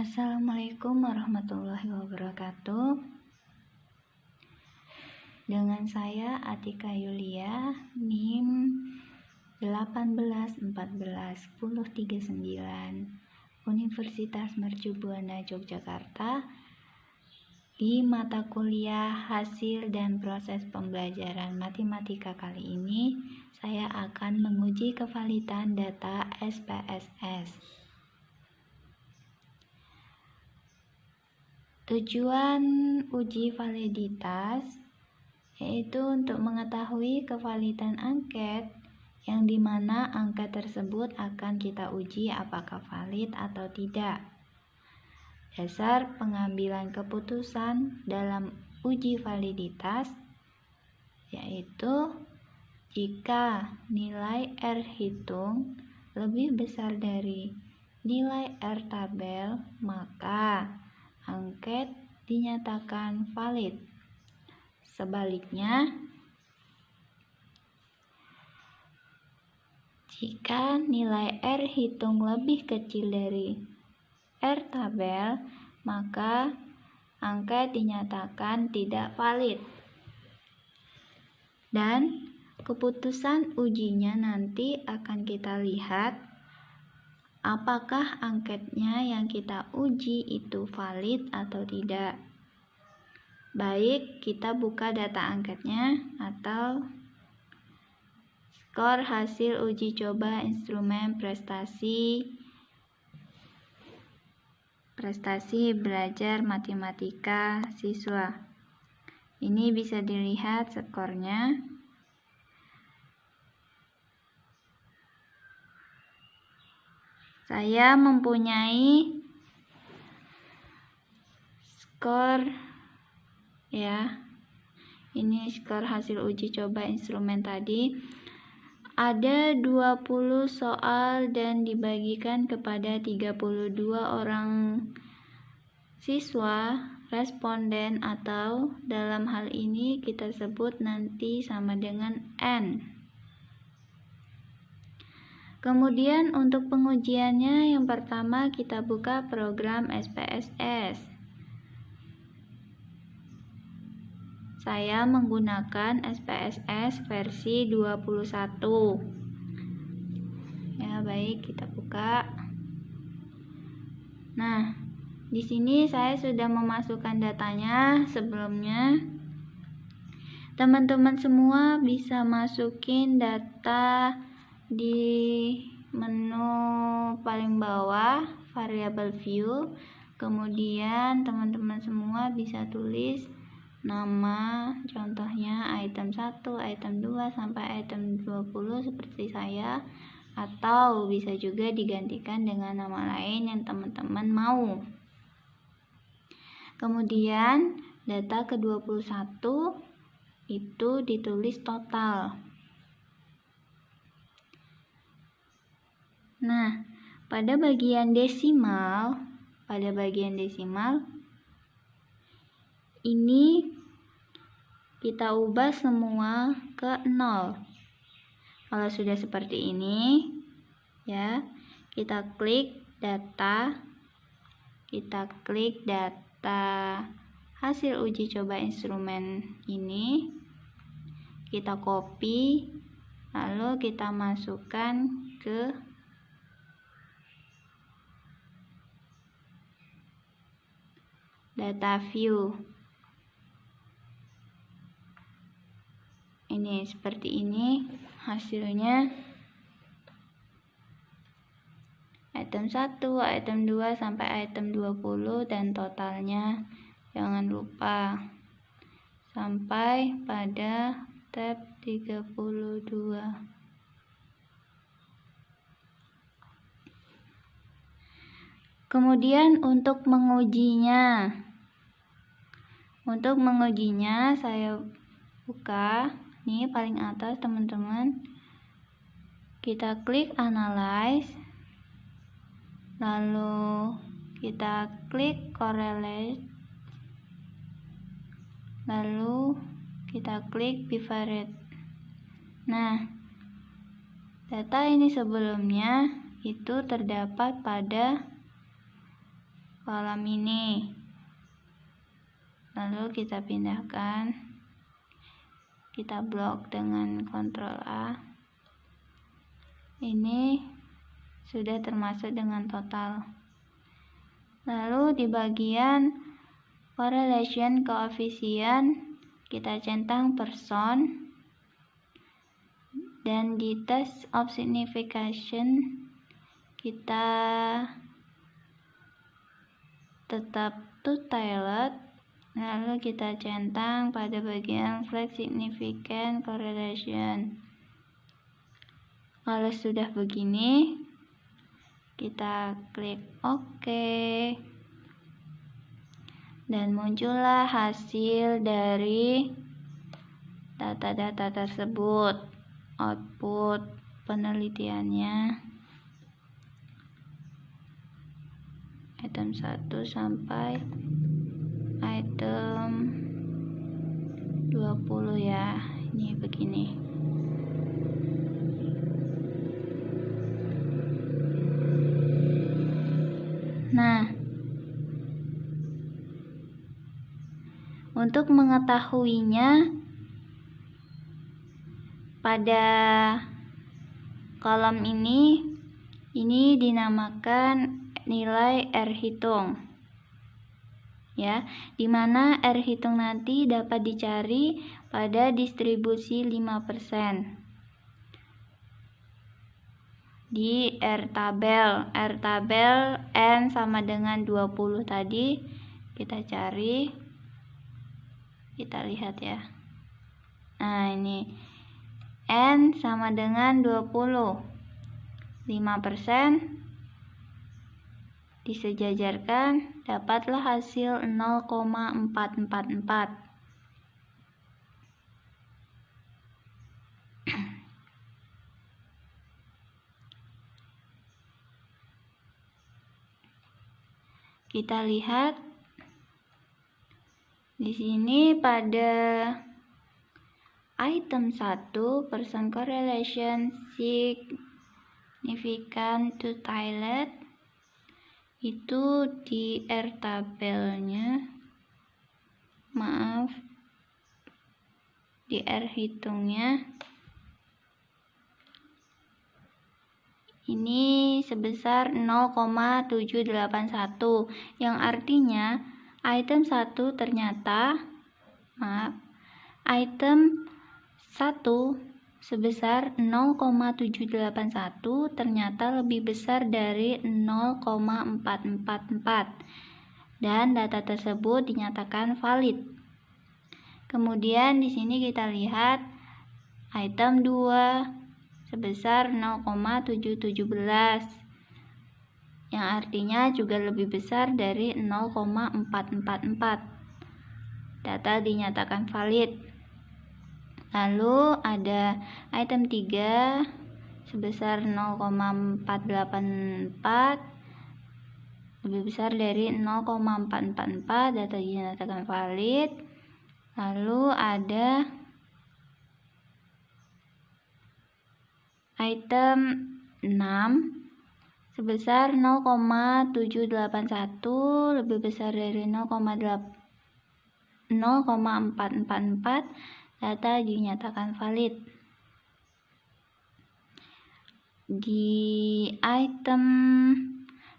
Assalamualaikum warahmatullahi wabarakatuh. Dengan saya Atika Yulia, NIM 18141039, Universitas Mercu Buana Yogyakarta. Di mata kuliah hasil dan proses pembelajaran matematika kali ini, saya akan menguji kevalidan data SPSS. Tujuan uji validitas yaitu untuk mengetahui kevalidan angket, yang dimana angket tersebut akan kita uji apakah valid atau tidak. Dasar pengambilan keputusan dalam uji validitas yaitu jika nilai R hitung lebih besar dari nilai R tabel, maka angket dinyatakan valid. Sebaliknya, jika nilai R hitung lebih kecil dari R tabel, maka angket dinyatakan tidak valid. Dan keputusan ujinya nanti akan kita lihat apakah angketnya yang kita uji itu valid atau tidak. Baik kita buka data angketnya atau skor hasil uji coba instrumen prestasi belajar matematika siswa. Ini bisa dilihat skornya. Saya mempunyai skor ya. Ini skor hasil uji coba instrumen tadi. Ada 20 soal dan dibagikan kepada 32 orang siswa responden, atau dalam hal ini kita sebut nanti sama dengan N. Kemudian untuk pengujiannya, yang pertama kita buka program SPSS. Saya menggunakan SPSS versi 21. Ya, baik, kita buka. Nah, di sini saya sudah memasukkan datanya sebelumnya. Teman-teman semua bisa masukin data di menu paling bawah, variable view. Kemudian teman-teman semua bisa tulis nama, contohnya item 1, item 2 sampai item 20 seperti saya, atau bisa juga digantikan dengan nama lain yang teman-teman mau. Kemudian data ke-21 itu ditulis total. Nah, pada bagian desimal ini kita ubah semua ke 0. Kalau sudah seperti ini, ya, kita klik data hasil uji coba instrumen ini, kita copy, lalu kita masukkan ke data view. Ini seperti ini hasilnya. Item 1, item 2 sampai item 20 dan totalnya jangan lupa sampai pada tab 32. Kemudian untuk mengujinya saya buka nih paling atas teman-teman. Kita klik analyze, lalu kita klik correlate, lalu kita klik bivariate. Nah, data ini sebelumnya itu terdapat pada kolom ini. Lalu kita pindahkan, kita blok dengan Ctrl A. Ini sudah termasuk dengan total. Lalu di bagian correlation coefficient kita centang person, dan di test of signification kita tetap two-tailed. Lalu kita centang pada bagian flag significant correlation. Kalau sudah begini, kita klik OK, dan muncullah hasil dari data-data tersebut, output penelitiannya, item 1 sampai item 20 ya. Ini begini. Nah, untuk mengetahuinya, pada kolom ini dinamakan nilai R hitung, ya, dimana R hitung nanti dapat dicari pada distribusi 5%. Di R tabel N sama dengan 20 tadi kita cari, kita lihat ya. Nah, ini N sama dengan 20, 5% disejajarkan, dapatlah hasil 0,444. Kita lihat di sini pada item 1 person correlation significant two-tailed, itu di R tabelnya, di R hitungnya ini sebesar 0,781, yang artinya item 1 ternyata item 1 sebesar 0,781 ternyata lebih besar dari 0,444, dan data tersebut dinyatakan valid. Kemudian di sini kita lihat item 2 sebesar 0,717, yang artinya juga lebih besar dari 0,444. Data dinyatakan valid. Lalu ada item 3 sebesar 0,484, lebih besar dari 0,444, data dinyatakan valid. Lalu ada item 6 sebesar 0,781, lebih besar dari 0,444, data dinyatakan valid. Di item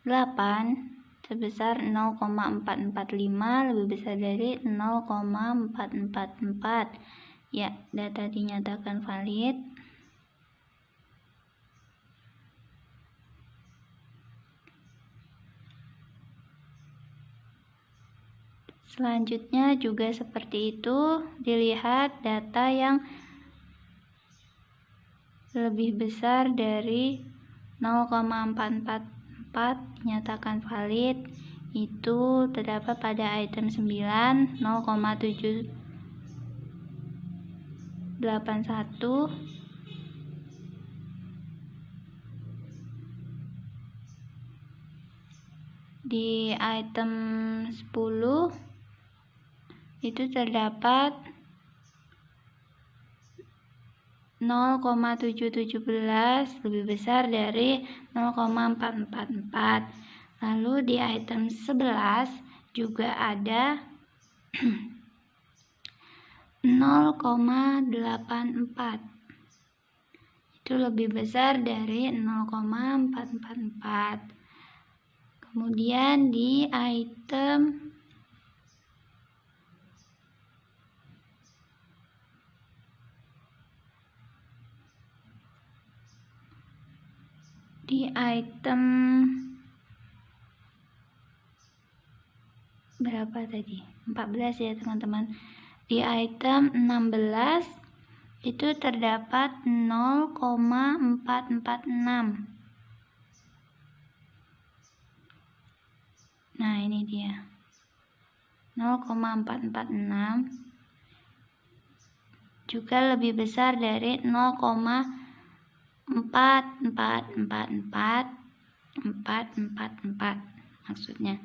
8 sebesar 0,445, lebih besar dari 0,444, ya, data dinyatakan valid. Selanjutnya juga seperti itu, dilihat data yang lebih besar dari 0,444 dinyatakan valid, itu terdapat pada item 9 0,781, di item 10 itu terdapat 0,717 lebih besar dari 0,444. Lalu di item 11 juga ada 0,84. Itu lebih besar dari 0,444. Kemudian di item berapa tadi? 14 ya teman-teman. Di item 16 itu terdapat 0,446. Nah, ini dia. 0,446 juga lebih besar dari 0,44444 maksudnya.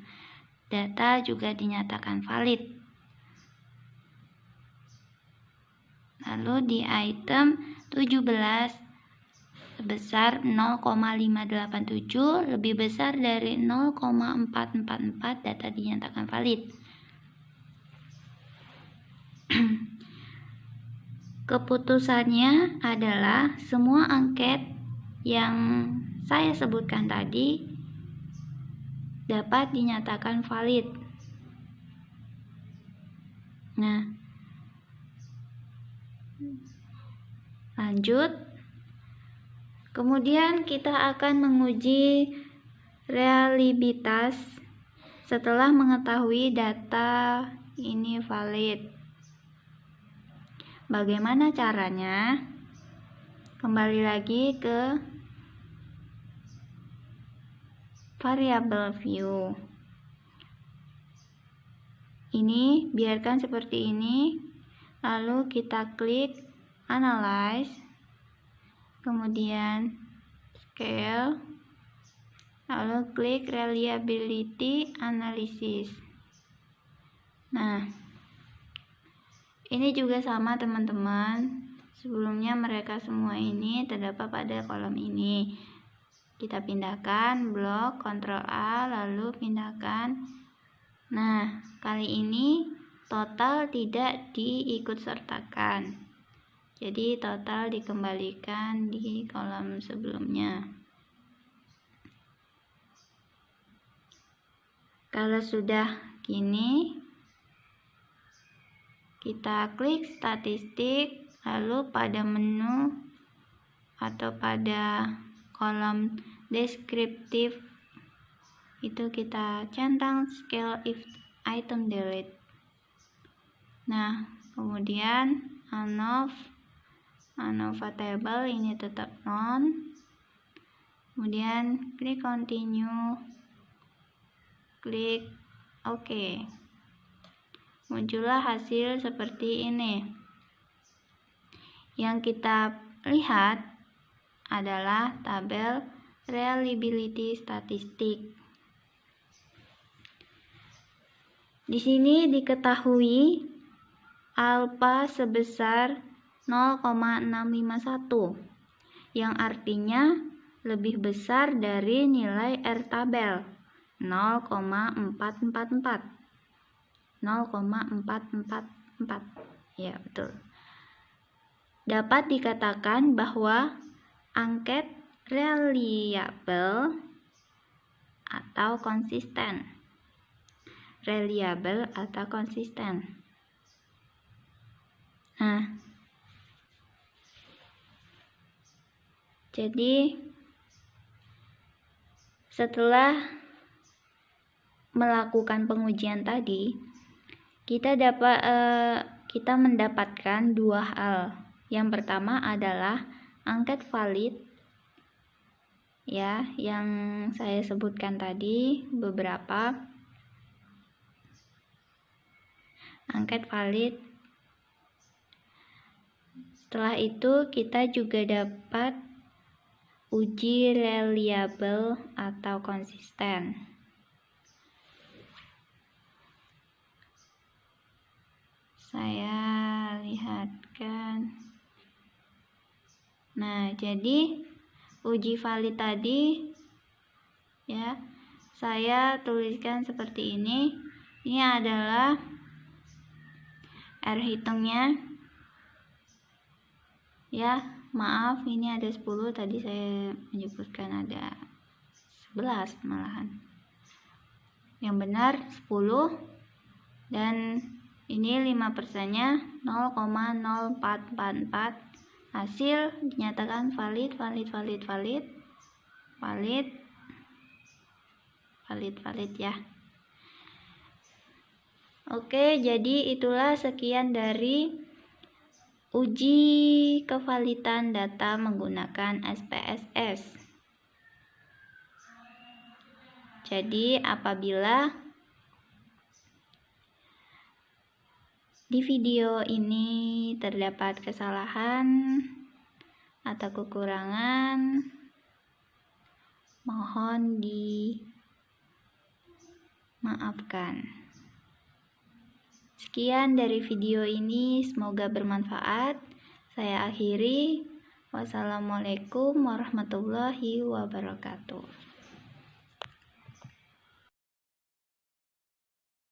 Data juga dinyatakan valid. Lalu di item 17 sebesar 0,587 lebih besar dari 0,444, data dinyatakan valid. Keputusannya adalah semua angket yang saya sebutkan tadi dapat dinyatakan valid. Nah, lanjut. Kemudian kita akan menguji reliabilitas setelah mengetahui data ini valid. Bagaimana caranya? Kembali lagi ke variable view. Ini biarkan seperti ini. Lalu kita klik analyze, kemudian scale, lalu klik reliability analysis. Nah, ini juga sama teman-teman. Sebelumnya mereka semua ini terdapat pada kolom ini. Kita pindahkan blok, Ctrl A, lalu pindahkan. Nah, kali ini total tidak diikutsertakan. Jadi total dikembalikan di kolom sebelumnya. Kalau sudah gini, kita klik statistik, lalu pada menu atau pada kolom deskriptif itu kita centang scale if item delete. Nah, kemudian ANOVA table ini tetap non. Kemudian klik continue, klik OK. Muncullah hasil seperti ini. Yang kita lihat adalah tabel reliability statistik. Di sini diketahui alfa sebesar 0,651, yang artinya lebih besar dari nilai R tabel 0,444. 0,444. Ya, betul. Dapat dikatakan bahwa angket reliable atau konsisten. Reliable atau konsisten. Nah, jadi setelah melakukan pengujian tadi, kita mendapatkan dua hal. Yang pertama adalah angket valid, ya, yang saya sebutkan tadi beberapa angket valid. Setelah itu kita juga dapat uji reliable atau konsisten. Saya lihatkan. Nah, jadi uji valid tadi ya, saya tuliskan seperti ini. Ini adalah R hitungnya. Ya, maaf ini ada 10, tadi saya menyebutkan ada 11 malahan. Yang benar 10, dan ini 5%-nya 0,0444. Hasil dinyatakan valid ya. Oke, jadi itulah sekian dari uji kevalidan data menggunakan SPSS. Jadi apabila di video ini terdapat kesalahan atau kekurangan, mohon dimaafkan. Sekian dari video ini, semoga bermanfaat. Saya akhiri. Wassalamualaikum warahmatullahi wabarakatuh.